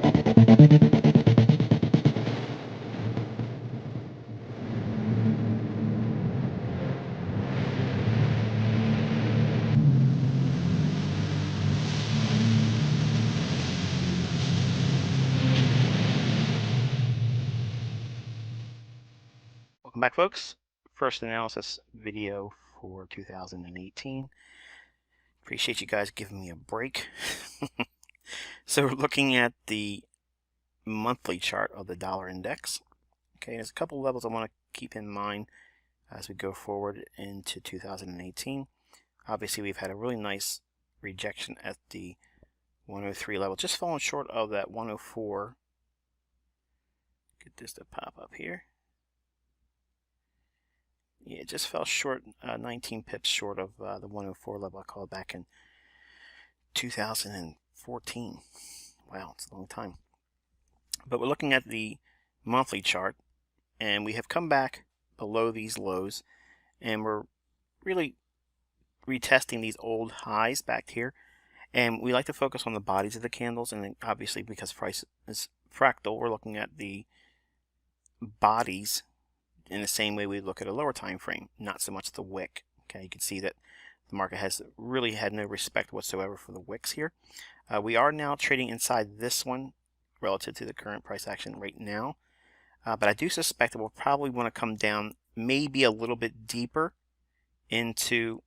Welcome back, folks. First analysis video for 2018. Appreciate you guys giving me a break. So we're looking at the monthly chart of the dollar index. Okay, there's a couple levels I want to keep in mind as we go forward into 2018. Obviously, we've had a really nice rejection at the 103 level, just falling short of that 104. Get this to pop up here. Yeah, it just fell short, 19 pips short of the 104 level I called back in 2014. Wow, it's a long time. But we're looking at the monthly chart, and we have come back below these lows, and we're really retesting these old highs back here. And we like to focus on the bodies of the candles, and then obviously because price is fractal, we're looking at the bodies in the same way we look at a lower time frame, not so much the wick. Okay, you can see that the market has really had no respect whatsoever for the wicks here. We are now trading inside this one relative to the current price action right now, but I do suspect that we'll probably want to come down maybe a little bit deeper into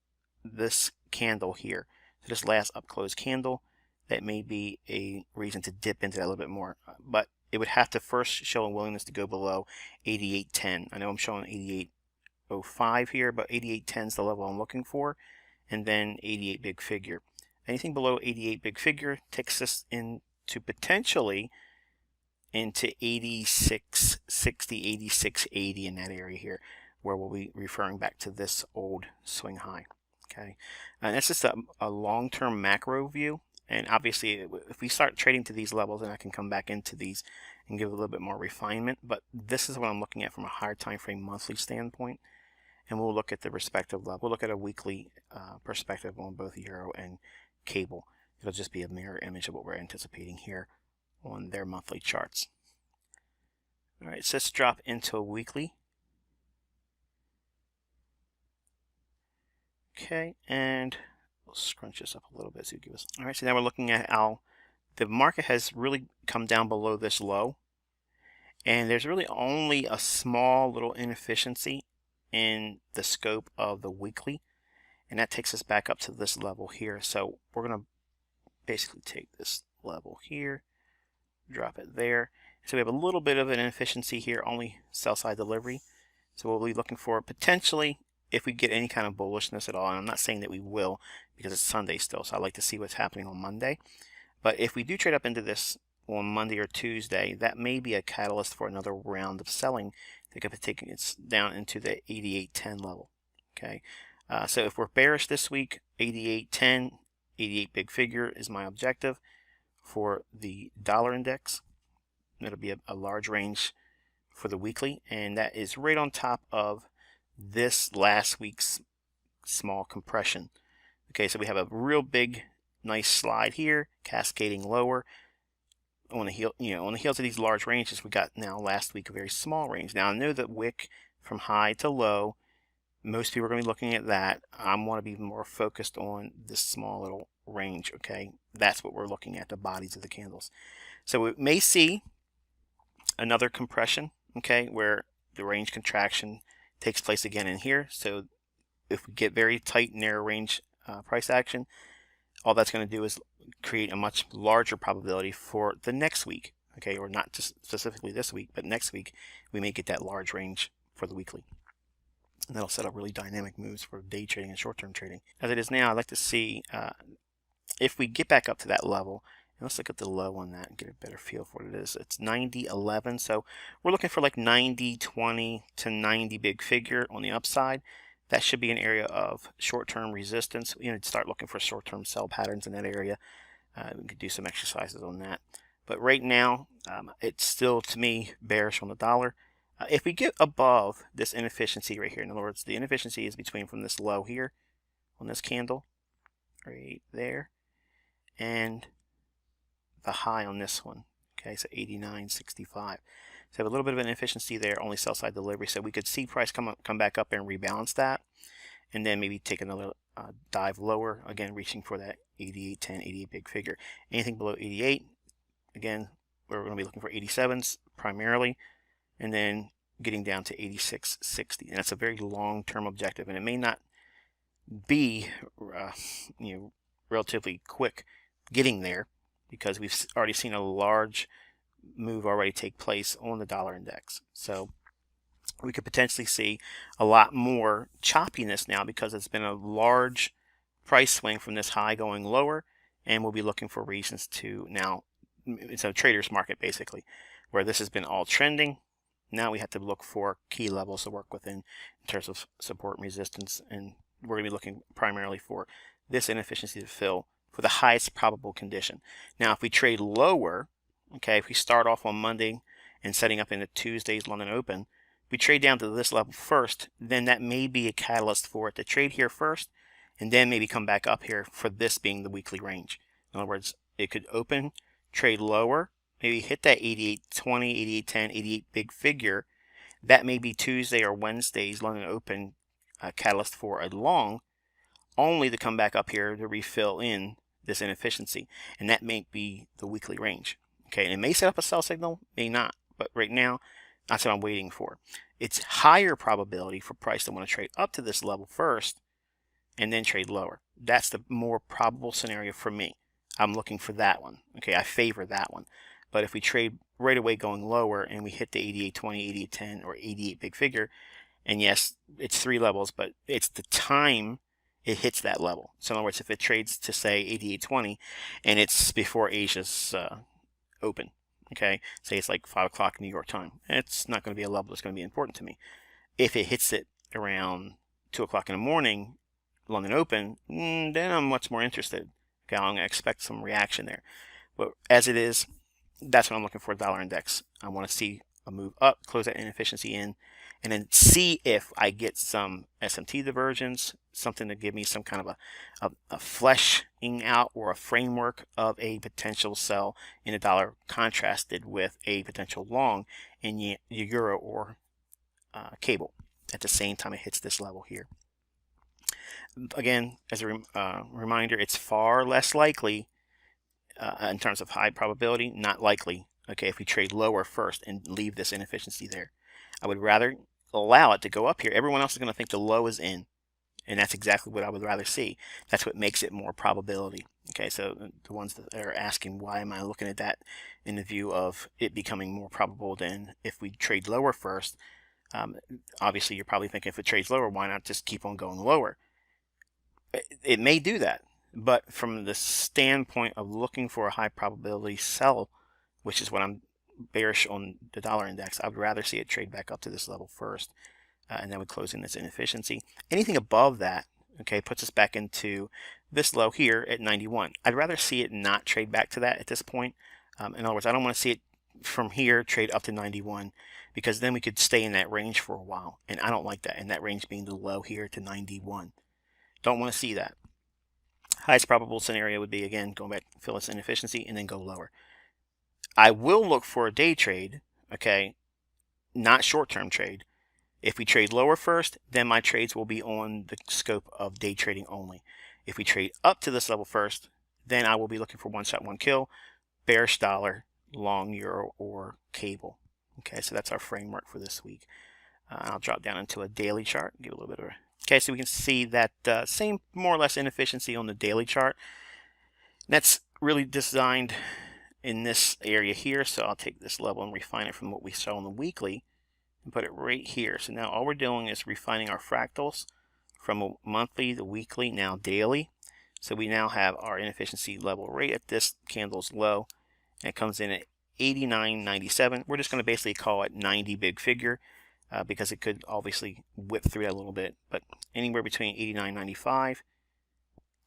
this candle here. So this last up close candle, that may be a reason to dip into that a little bit more, but it would have to first show a willingness to go below 88.10. I know I'm showing 88.05 here, but 88.10 is the level I'm looking for, and then 88 big figure. Anything below 88 big figure takes us into potentially into 86.60, 86.80 in that area here, where we'll be referring back to this old swing high. Okay, and that's just a long-term macro view. And obviously, if we start trading to these levels, then I can come back into these and give a little bit more refinement. But this is what I'm looking at from a higher time frame monthly standpoint. And we'll look at the respective level. We'll look at a weekly perspective on both euro and cable. It'll just be a mirror image of what we're anticipating here on their monthly charts. All right, so let's drop into a weekly. Okay, and we'll scrunch this up a little bit so you give us. All right, so now we're looking at how the market has really come down below this low, and there's really only a small little inefficiency in the scope of the weekly, and that takes us back up to this level here. So we're going to basically take this level here, drop it there. So we have a little bit of an inefficiency here, only sell side delivery. So we'll be looking for potentially, if we get any kind of bullishness at all, and I'm not saying that we will because it's Sunday still, so I like to see what's happening on Monday. But if we do trade up into this on Monday or Tuesday, that may be a catalyst for another round of selling that could be taking it down into the 88.10 level. Okay, so if we're bearish this week, 88.10, 88 big figure is my objective for the dollar index. It'll be a large range for the weekly, and that is right on top of this last week's small compression. Okay, so we have a real big, nice slide here, cascading lower. On the heel, on the heels of these large ranges, we got now last week a very small range. Now I know that wick from high to low, most people are going to be looking at that. I want to be more focused on this small little range. Okay, that's what we're looking at, the bodies of the candles. So we may see another compression, okay, where the range contraction takes place again in here. So if we get very tight, narrow range price action, all that's going to do is create a much larger probability for the next week, okay, or not just specifically this week, but next week we may get that large range for the weekly. And that'll set up really dynamic moves for day trading and short-term trading. As it is now, I'd like to see if we get back up to that level. And let's look at the low on that and get a better feel for what it is. It's 90.11, so we're looking for like 90.20 to 90 big figure on the upside. That should be an area of short-term resistance. Start looking for short-term sell patterns in that area. We could do some exercises on that. But right now, it's still, to me, bearish on the dollar. If we get above this inefficiency right here, in other words, the inefficiency is between from this low here on this candle, right there, and the high on this one. Okay, so 89.65. So have a little bit of an inefficiency there, only sell side delivery. So we could see price come back up and rebalance that, and then maybe take another dive lower, again reaching for that 88.10, 88 big figure. Anything below 88, again, we're going to be looking for 87s primarily, and then getting down to 86.60. And that's a very long-term objective, and it may not be relatively quick getting there, because we've already seen a large move already take place on the dollar index. So we could potentially see a lot more choppiness now, because it's been a large price swing from this high going lower, and we'll be looking for reasons to now, it's a trader's market basically, where this has been all trending. Now we have to look for key levels to work within in terms of support and resistance, and we're going to be looking primarily for this inefficiency to fill for the highest probable condition. Now if we trade lower, okay, if we start off on Monday and setting up into Tuesday's London Open, we trade down to this level first, then that may be a catalyst for it to trade here first, and then maybe come back up here for this being the weekly range. In other words, it could open, trade lower, maybe hit that 88.20, 88.10, 88 big figure. That may be Tuesday or Wednesday's London Open catalyst for a long, only to come back up here to refill in this inefficiency, and that may be the weekly range. Okay, and it may set up a sell signal, may not, but right now that's what I'm waiting for. It's higher probability for price to want to trade up to this level first and then trade lower. That's the more probable scenario for me. I'm looking for that one. Okay, I favor that one. But if we trade right away going lower and we hit the 88.20, 88.10, or 88 big figure, and yes, it's 3 levels, but it's the time it hits that level. So in other words, if it trades to say 88.20 and it's before Asia's open, okay, say it's like 5 o'clock New York time, it's not going to be a level that's going to be important to me. If it hits it around 2 o'clock in the morning, London Open, then I'm much more interested. Okay, I'm going to expect some reaction there. But as it is, that's what I'm looking for, dollar index. I want to see a move up, close that inefficiency in, and then see if I get some SMT divergence, something to give me some kind of a fleshing out or a framework of a potential sell in a dollar contrasted with a potential long in the euro or cable at the same time it hits this level here. Again, as a reminder, it's far less likely in terms of high probability, not likely, okay, if we trade lower first and leave this inefficiency there. I would rather allow it to go up here. Everyone else is going to think the low is in, and that's exactly what I would rather see. That's what makes it more probability. Okay, so the ones that are asking why am I looking at that in the view of it becoming more probable than if we trade lower first, obviously you're probably thinking if it trades lower, why not just keep on going lower? It may do that, but from the standpoint of looking for a high probability sell, which is what I'm bearish on the dollar index, I would rather see it trade back up to this level first, and then we close in this inefficiency. Anything above that, okay, puts us back into this low here at 91. I'd rather see it not trade back to that at this point. In other words, I don't want to see it from here trade up to 91, because then we could stay in that range for a while, and I don't like that, and that range being the low here to 91. Don't want to see that. Highest probable scenario would be, again, going back, fill this inefficiency, and then go lower. I will look for a day trade, okay, not short-term trade. If we trade lower first, then my trades will be on the scope of day trading only. If we trade up to this level first, then I will be looking for one shot, one kill, bearish dollar, long euro, or cable. Okay, so that's our framework for this week. I'll drop down into a daily chart, give a little bit of a... Okay, so we can see that same more or less inefficiency on the daily chart. That's really designed in this area here, so I'll take this level and refine it from what we saw on the weekly and put it right here. So now all we're doing is refining our fractals from a monthly to weekly, now daily. So we now have our inefficiency level right at this candle's low, and it comes in at 89.97. We're just going to basically call it 90 big figure, because it could obviously whip through that a little bit, but anywhere between 89.95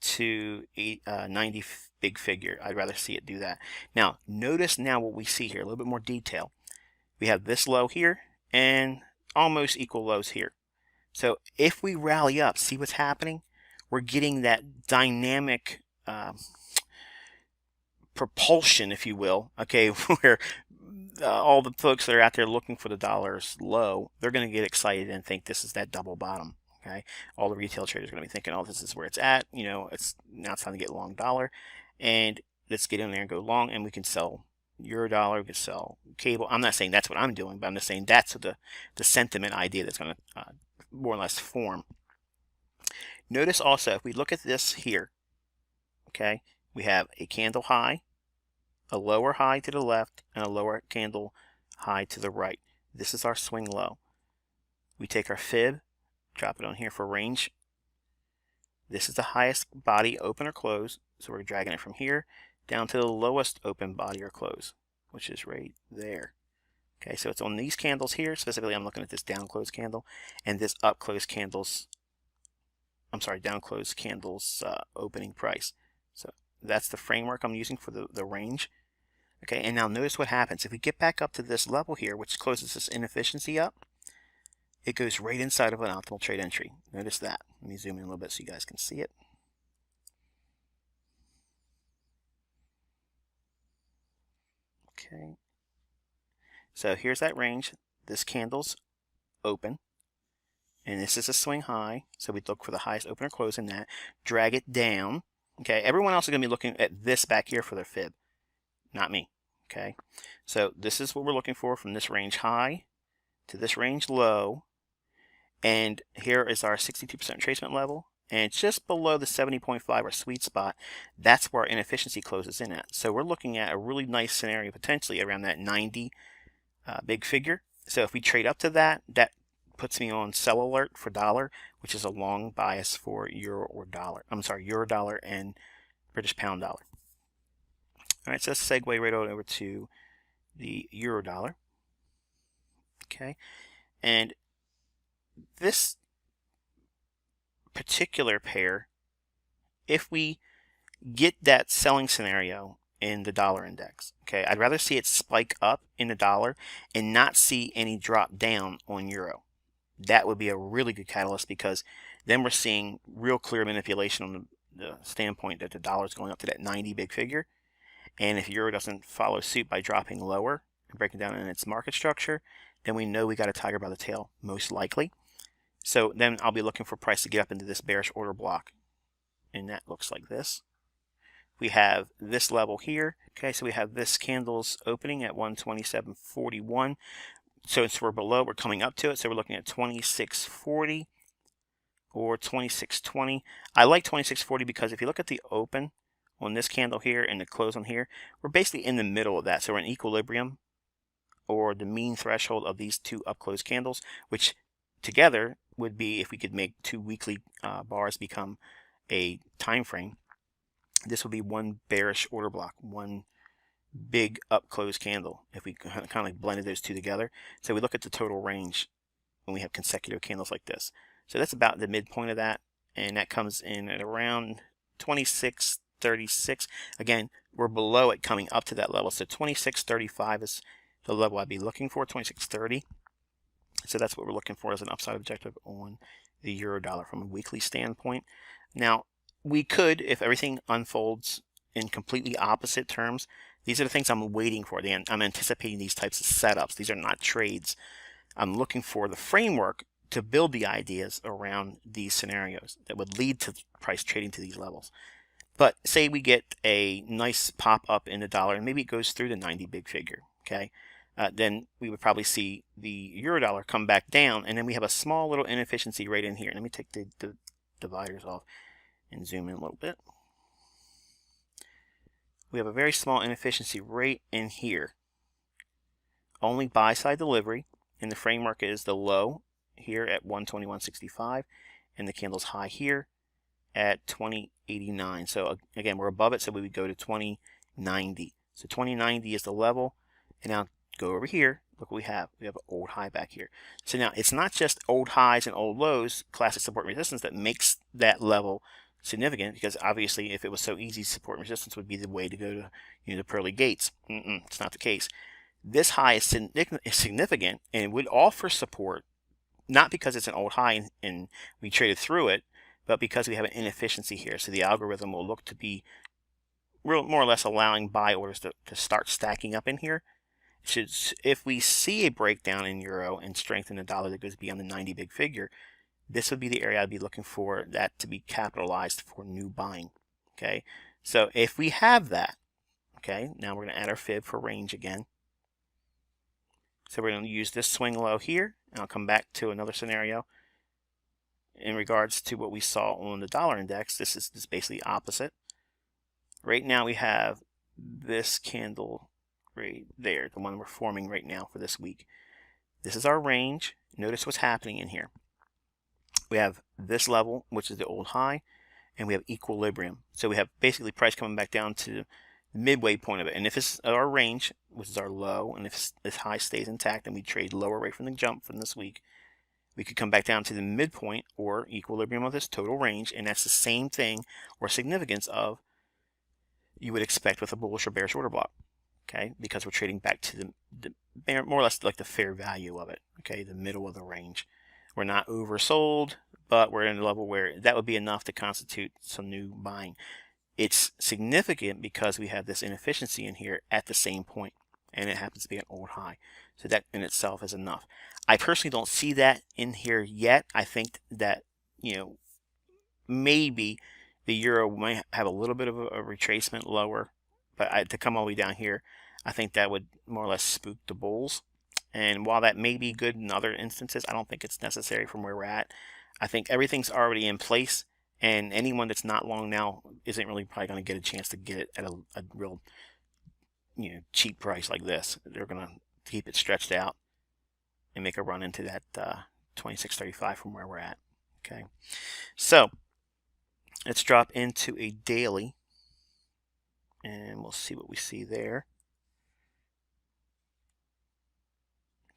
to 90 big figure, I'd rather see it do that. Now notice now what we see here, a little bit more detail. We have this low here and almost equal lows here. So if we rally up, see what's happening? We're getting that dynamic propulsion, if you will, okay, where all the folks that are out there looking for the dollars low, they're going to get excited and think this is that double bottom. Okay, all the retail traders are going to be thinking, oh, this is where it's at. You know, now it's time to get long dollar, and let's get in there and go long, and we can sell euro dollar, we can sell cable. I'm not saying that's what I'm doing, but I'm just saying that's the sentiment idea that's going to more or less form. Notice also, if we look at this here, okay, we have a candle high, a lower high to the left, and a lower candle high to the right. This is our swing low. We take our fib, drop it on here for range. This is the highest body, open or close, so we're dragging it from here down to the lowest open body or close, which is right there. Okay, so it's on these candles here. Specifically, I'm looking at this down close candle and this up close candles. I'm sorry, down close candles opening price. So that's the framework I'm using for the range. Okay, and now notice what happens. If we get back up to this level here, which closes this inefficiency up, it goes right inside of an optimal trade entry. Notice that. Let me zoom in a little bit so you guys can see it. Okay. So here's that range. This candle's open. And this is a swing high. So we look for the highest open or close in that. Drag it down. Okay. Everyone else is going to be looking at this back here for their fib. Not me. Okay. So this is what we're looking for from this range high to this range low. And here is our 62% retracement level. And just below the 70.5, our sweet spot, that's where our inefficiency closes in at. So we're looking at a really nice scenario potentially around that 90 big figure. So if we trade up to that, that puts me on sell alert for dollar, which is a long bias for euro or dollar. I'm sorry, euro dollar and British pound dollar. All right, so let's segue right on over to the euro dollar. Okay, and this particular pair, if we get that selling scenario in the dollar index, okay, I'd rather see it spike up in the dollar and not see any drop down on euro. That would be a really good catalyst, because then we're seeing real clear manipulation on the standpoint that the dollar is going up to that 90 big figure. And if euro doesn't follow suit by dropping lower and breaking down in its market structure, then we know we got a tiger by the tail, most likely. So then I'll be looking for price to get up into this bearish order block. And that looks like this. We have this level here. Okay, so we have this candle's opening at 127.41. So since we're below, we're coming up to it. So we're looking at 26.40 or 26.20. I like 26.40 because if you look at the open on this candle here and the close on here, we're basically in the middle of that. So we're in equilibrium, or the mean threshold of these two up close candles, which together would be, if we could make two weekly bars become a time frame, this would be one bearish order block, one big up close candle, if we kind of like blended those two together. So we look at the total range when we have consecutive candles like this. So that's about the midpoint of that, and that comes in at around 26.36. Again, we're below it coming up to that level, so 26.35 is the level I'd be looking for, 26.30. So that's what we're looking for as an upside objective on the euro dollar from a weekly standpoint. Now, we could, if everything unfolds in completely opposite terms, these are the things I'm waiting for. I'm anticipating these types of setups. These are not trades. I'm looking for the framework to build the ideas around these scenarios that would lead to price trading to these levels. But say we get a nice pop up in the dollar and maybe it goes through the 90 big figure, okay? Then we would probably see the euro dollar come back down, and then we have a small little inefficiency right in here. Let me take the dividers off and zoom in a little bit. We have a very small inefficiency right in here. Only buy side delivery, and the framework is the low here at 121.65, and the candle's high here at 20.89. So again, we're above it, so we would go to 20.90. So 20.90 is the level, and now go over here. Look what we have. We have an old high back here. So now it's not just old highs and old lows, classic support and resistance, that makes that level significant, because obviously if it was so easy, support and resistance would be the way to go to, the pearly gates. It's not the case. This high is significant and would offer support, not because it's an old high and we traded through it, but because we have an inefficiency here. So the algorithm will look to be more or less allowing buy orders to start stacking up in here. If we see a breakdown in euro and strength in the dollar that goes beyond the 90 big figure, this would be the area I'd be looking for that to be capitalized for new buying. Okay, so if we have that, okay, now we're going to add our fib for range again. So we're going to use this swing low here, and I'll come back to another scenario. In regards to what we saw on the dollar index, this is basically opposite. Right now we have this candle right there, the one we're forming right now for this week. This is our range. Notice what's happening in here. We have this level, which is the old high, and we have equilibrium. So we have basically price coming back down to the midway point of it. And if it's our range, which is our low, and if this high stays intact and we trade lower right from the jump from this week, we could come back down to the midpoint or equilibrium of this total range, and that's the same thing or significance of you would expect with a bullish or bearish order block, okay? Because we're trading back to the more or less like the fair value of it, okay? The middle of the range. We're not oversold, but we're in a level where that would be enough to constitute some new buying. It's significant because we have this inefficiency in here at the same point, and it happens to be an old high. So that in itself is enough. I personally don't see that in here yet. I think that, you know, maybe the euro might have a little bit of a retracement lower, but to come all the way down here, I think that would more or less spook the bulls. And while that may be good in other instances, I don't think it's necessary from where we're at. I think everything's already in place, and anyone that's not long now isn't really probably going to get a chance to get it at a real, you know, cheap price like this. They're going to keep it stretched out and make a run into that 26.35 from where we're at. Okay, so let's drop into a daily, and we'll see what we see there.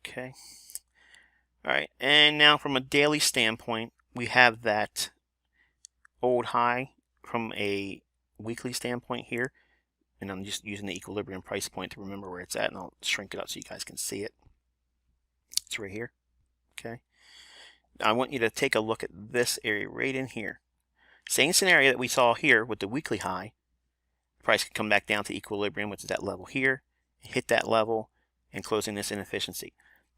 Okay. All right, and now from a daily standpoint, we have that old high from a weekly standpoint here, and I'm just using the equilibrium price point to remember where it's at, and I'll shrink it up so you guys can see it. It's right here. Okay. I want you to take a look at this area right in here. Same scenario that we saw here with the weekly high. The price could come back down to equilibrium, which is that level here, hit that level, and closing this inefficiency.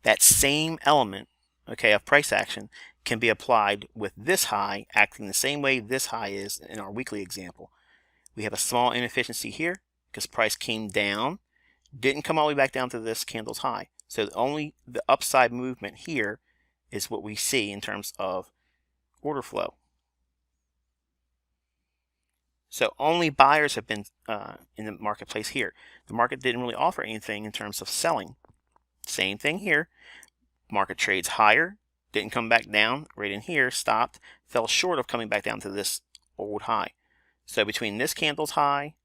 That same element, okay, of price action can be applied with this high acting the same way this high is in our weekly example. We have a small inefficiency here because price came down, didn't come all the way back down to this candle's high. So only the upside movement here is what we see in terms of order flow. So only buyers have been in the marketplace here. The market didn't really offer anything in terms of selling. Same thing here. Market trades higher, didn't come back down, right in here, stopped, fell short of coming back down to this old high. So between this candle's high,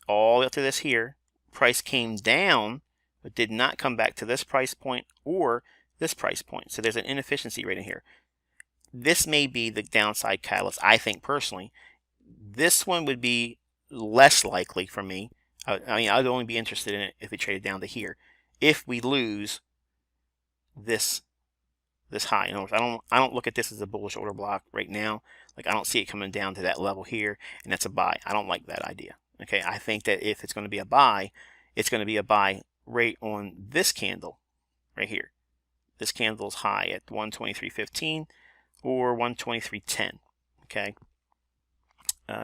all the way up to this here, price came down, but did not come back to this price point or this price point. So there's an inefficiency right in here. This may be the downside catalyst, I think personally. This one would be less likely for me. I mean, I'd only be interested in it if it traded down to here. If we lose this high, in other words, I don't look at this as a bullish order block right now. Like, I don't see it coming down to that level here, and that's a buy. I don't like that idea. Okay, I think that if it's going to be a buy, it's going to be a buy right on this candle right here. This candle's high at 123.15 or 123.10. Okay.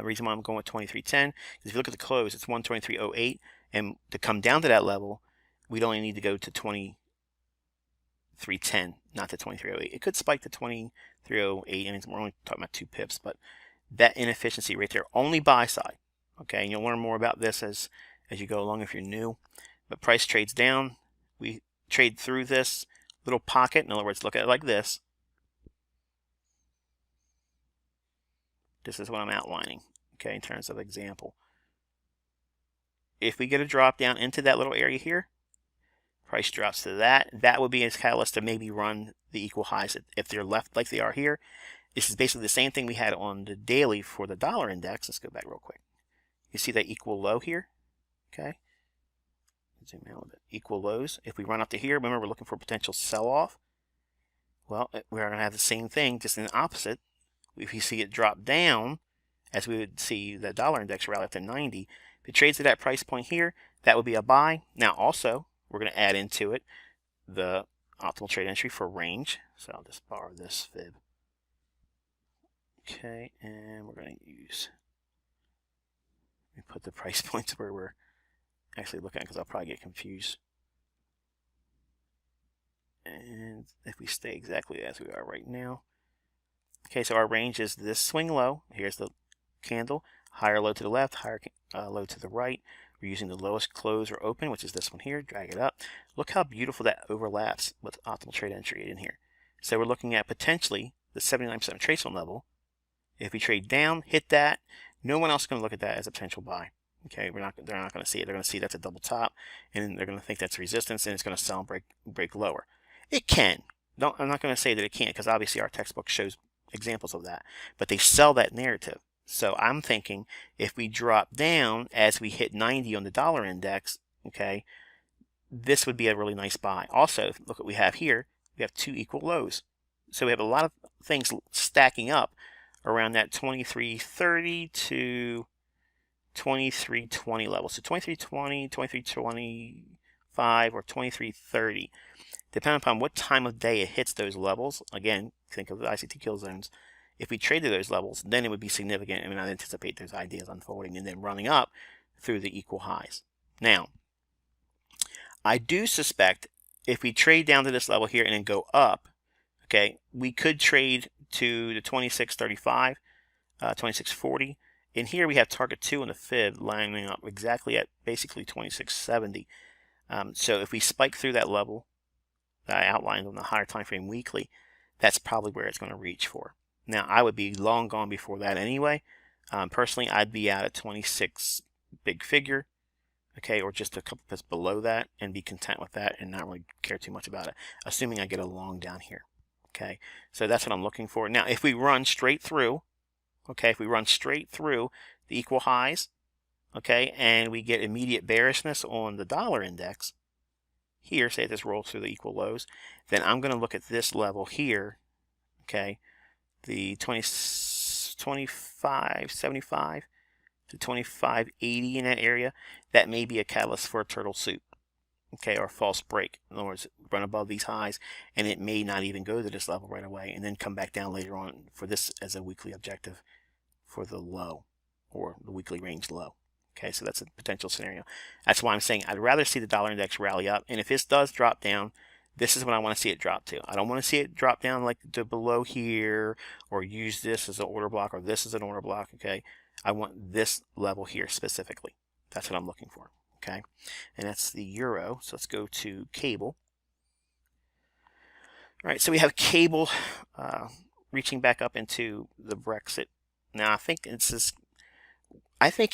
Reason why I'm going with 23.10 is if you look at the close, it's 123.08, and to come down to that level, we'd only need to go to 23.10, not to 23.08. It could spike to 23.08. I mean, we're only talking about 2 pips, but that inefficiency right there, only buy side. Okay, and you'll learn more about this as you go along if you're new. But price trades down. We trade through this little pocket. In other words, look at it like this. This is what I'm outlining, okay, in terms of example. If we get a drop down into that little area here, price drops to that. That would be a catalyst to maybe run the equal highs if they're left like they are here. This is basically the same thing we had on the daily for the dollar index. Let's go back real quick. You see that equal low here? Okay. Zoom out a little bit. Equal lows. If we run up to here, remember we're looking for potential sell-off. Well, we're going to have the same thing, just in the opposite. If you see it drop down as we would see the dollar index rally up to 90. If it trades at that price point here, that would be a buy. Now also, we're going to add into it the optimal trade entry for range. So I'll just borrow this fib. Okay, and we're going to use, let me put the price points where we're actually looking at, because I'll probably get confused. And if we stay exactly as we are right now. Okay, so our range is this swing low. Here's the candle. Higher low to the left, higher low to the right. We're using the lowest close or open, which is this one here. Drag it up. Look how beautiful that overlaps with optimal trade entry in here. So we're looking at potentially the 79% retracement level. If we trade down, hit that, no one else is going to look at that as a potential buy. Okay, they're not going to see it. They're going to see that's a double top, and they're going to think that's resistance, and it's going to sell and break lower. It can. I'm not going to say that it can't, because obviously our textbook shows examples of that. But they sell that narrative. So I'm thinking if we drop down as we hit 90 on the dollar index, okay, this would be a really nice buy. Also, look what we have here. We have two equal lows. So we have a lot of things stacking up around that 2330 to 2320 level. So 2320, 2325, or 2330. Depending upon what time of day it hits those levels, again, think of the ICT kill zones. If we trade to those levels, then it would be significant, and I'd anticipate those ideas unfolding and then running up through the equal highs. Now, I do suspect if we trade down to this level here and then go up, okay, we could trade to the 2635, 2640. In here we have target 2 and the fib lining up exactly at basically 2670. So if we spike through that level that I outlined on the higher time frame weekly, that's probably where it's going to reach for. Now, I would be long gone before that anyway. Personally, I'd be out at 26 big figure, okay, or just a couple pips below that, and be content with that and not really care too much about it, assuming I get a long down here. Okay, so that's what I'm looking for. Now, if we run straight through, okay, if we run straight through the equal highs, okay, and we get immediate bearishness on the dollar index here, say this rolls through the equal lows, then I'm going to look at this level here, okay, the 2575 to 2580 in that area. That may be a catalyst for a turtle soup, okay, or a false break. In other words, run above these highs, and it may not even go to this level right away, and then come back down later on for this as a weekly objective for the low, or the weekly range low. Okay, so that's a potential scenario. That's why I'm saying I'd rather see the dollar index rally up, and if this does drop down, this is what I want to see it drop to. I don't want to see it drop down like to below here, or use this as an order block, or this as an order block, okay? I want this level here specifically. That's what I'm looking for, okay? And that's the euro. So let's go to cable. All right, so we have cable reaching back up into the Brexit. Now, I think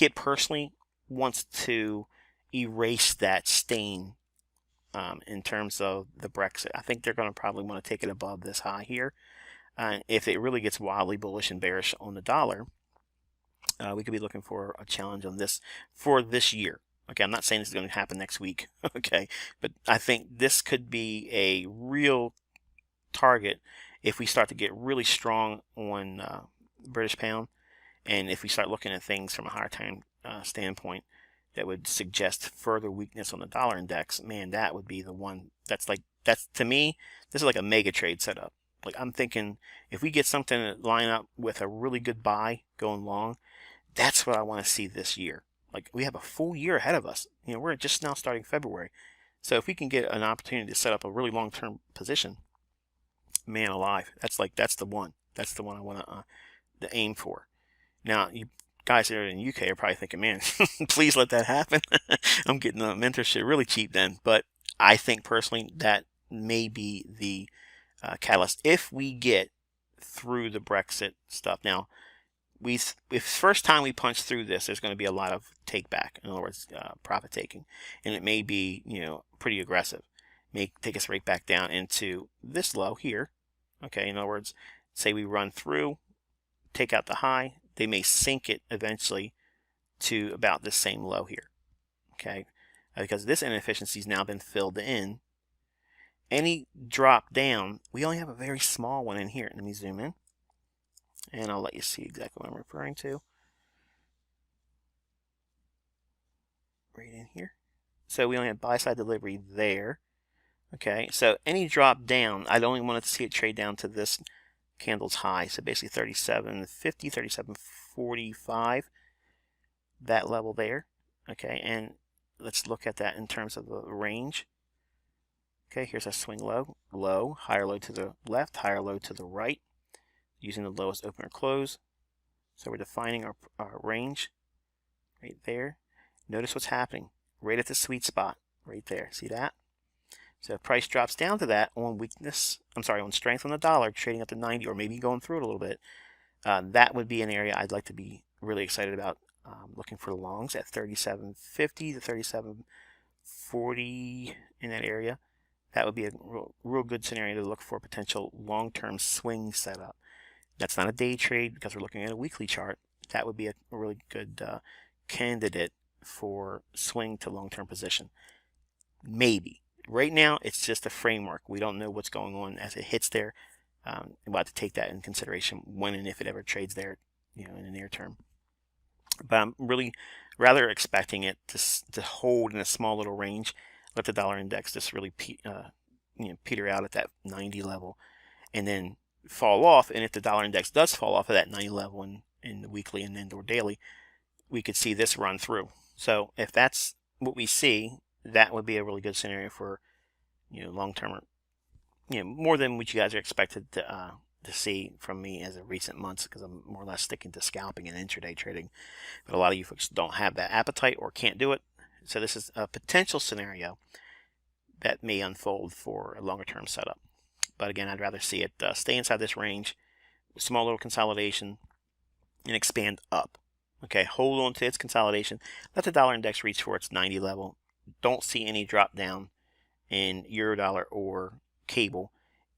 it personally wants to erase that stain in terms of the Brexit. I think they're going to probably want to take it above this high here. If it really gets wildly bullish and bearish on the dollar, we could be looking for a challenge on this for this year. Okay, I'm not saying this is going to happen next week, okay, but I think this could be a real target if we start to get really strong on British pound, and if we start looking at things from a higher time standpoint that would suggest further weakness on the dollar index. Man, that would be the one. That's to me, this is like a mega trade setup. Like, I'm thinking if we get something that line up with a really good buy going long, that's what I want to see this year. Like, we have a full year ahead of us. You know, we're just now starting February. So if we can get an opportunity to set up a really long-term position, man alive, that's the one. That's the one I want to aim for. Now, you guys that are in the UK are probably thinking, man, please let that happen. I'm getting the mentorship really cheap then. But I think personally that may be the catalyst if we get through the Brexit stuff. Now, if first time we punch through this, there's going to be a lot of take back. In other words, profit taking, and it may be, you know, pretty aggressive. It may take us right back down into this low here. Okay, in other words, say we run through, take out the high, they may sink it eventually to about this same low here. Okay, because this inefficiency has now been filled in. Any drop down, we only have a very small one in here. Let me zoom in, and I'll let you see exactly what I'm referring to. right in here. So we only have buy side delivery there. Okay, so any drop down, I'd only want to see it trade down to this candle's high. So basically 37.50, 37.45, that level there. Okay, and let's look at that in terms of the range. Okay, here's a swing low, low, higher low to the left, higher low to the right, using the lowest open or close. So we're defining our range right there. Notice what's happening right at the sweet spot right there. See that? So if price drops down to that on weakness, on strength on the dollar, trading up to 90 or maybe going through it a little bit, that would be an area I'd like to be really excited about, looking for the longs at 37.50 to 37.40 in that area. That would be a real good scenario to look for potential long-term swing setup. That's not a day trade because we're looking at a weekly chart. That would be a really good candidate for swing to long-term position. Maybe. Right now, it's just a framework. We don't know what's going on as it hits there. We'll have to take that in consideration when and if it ever trades there, in the near term. But I'm really rather expecting it to hold in a small little range. Let the dollar index just really peter out at that 90 level and then fall off. And if the dollar index does fall off of that 90 level in the weekly and then or daily, we could see this run through. So if that's what we see, that would be a really good scenario for long-term, more than what you guys are expected to see from me as of recent months, because I'm more or less sticking to scalping and intraday trading. But a lot of you folks don't have that appetite or can't do it. So this is a potential scenario that may unfold for a longer term setup. But again, I'd rather see it stay inside this range, small little consolidation, and expand up. Okay, hold on to its consolidation. Let the dollar index reach for its 90 level. Don't see any drop down in euro dollar or cable.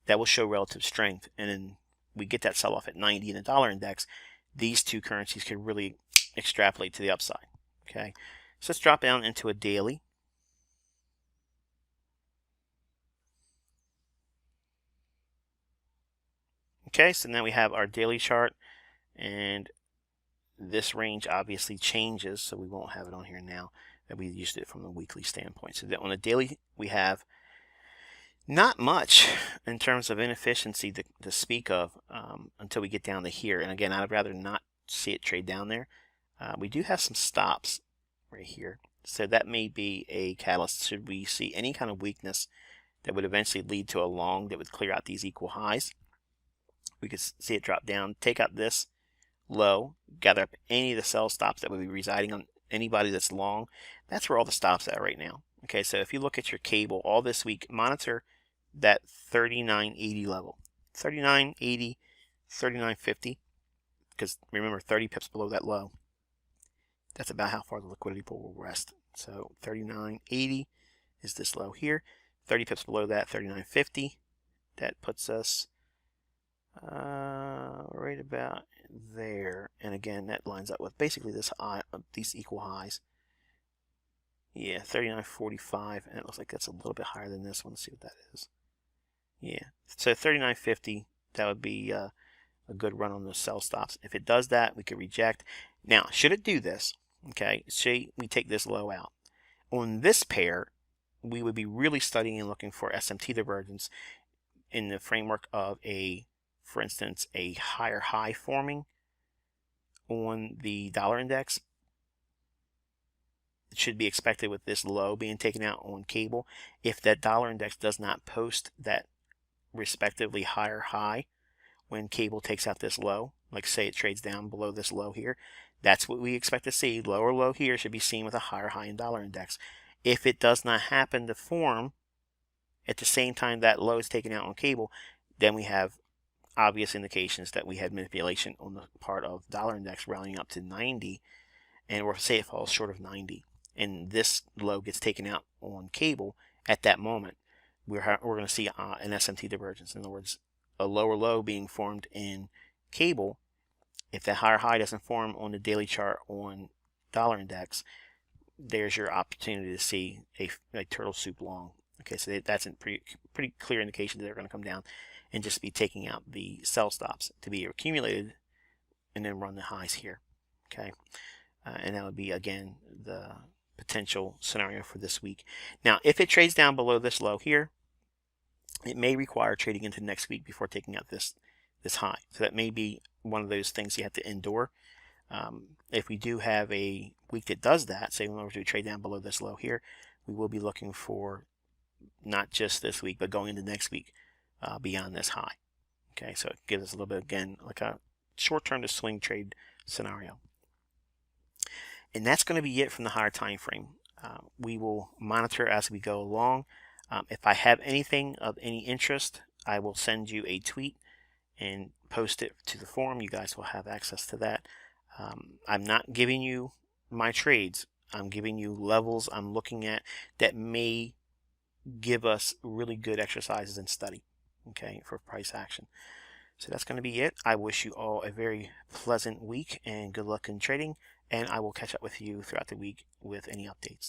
That will show relative strength. And then we get that sell off at 90 in the dollar index. These two currencies could really extrapolate to the upside. Okay, so let's drop down into a daily. Okay, so now we have our daily chart, and this range obviously changes, so we won't have it on here now that we used it from the weekly standpoint. So that on the daily, we have not much in terms of inefficiency to speak of until we get down to here. And again, I'd rather not see it trade down there. We do have some stops right here, so that may be a catalyst should we see any kind of weakness that would eventually lead to a long that would clear out these equal highs. We could see it drop down, take out this low, gather up any of the sell stops that would be residing on anybody that's long. That's where all the stops are right now. Okay, so if you look at your cable all this week, monitor that 39.80 level. 39.80, 39.50, because remember 30 pips below that low. That's about how far the liquidity pool will rest. So 39.80 is this low here. 30 pips below that, 39.50. That puts us right about there. And again, that lines up with basically this high, these equal highs. Yeah, 39.45, and it looks like that's a little bit higher than this one. Let's see what that is. Yeah, so 39.50, that would be a good run on those sell stops. If it does that, we could reject. Now, should it do this, okay, say we take this low out. On this pair, we would be really studying and looking for SMT divergence in the framework of for instance, a higher high forming on the dollar index. It should be expected with this low being taken out on cable. If that dollar index does not post that respectively higher high when cable takes out this low, like say it trades down below this low here, that's what we expect to see. Lower low here should be seen with a higher high in dollar index. If it does not happen to form at the same time that low is taken out on cable, then we have obvious indications that we had manipulation on the part of dollar index rallying up to 90, and or say it falls short of 90 and this low gets taken out on cable. At that moment, we're going to see an SMT divergence. In other words, a lower low being formed in cable. If that higher high doesn't form on the daily chart on dollar index, there's your opportunity to see a turtle soup long. Okay, so that's a pretty clear indication that they're going to come down and just be taking out the sell stops to be accumulated and then run the highs here. Okay, and that would be again the potential scenario for this week. Now, if it trades down below this low here, it may require trading into next week before taking out this high. So that may be one of those things you have to endure. If we do have a week that does that, say when we trade down below this low here, we will be looking for not just this week, but going into next week beyond this high. Okay, so it gives us a little bit, again, like a short-term to swing trade scenario. And that's going to be it from the higher time frame. We will monitor as we go along. If I have anything of any interest, I will send you a tweet and post it to the forum. You guys will have access to that. I'm not giving you my trades. I'm giving you levels I'm looking at that may give us really good exercises in study, okay, for price action. So that's going to be it. I wish you all a very pleasant week and good luck in trading, and I will catch up with you throughout the week with any updates.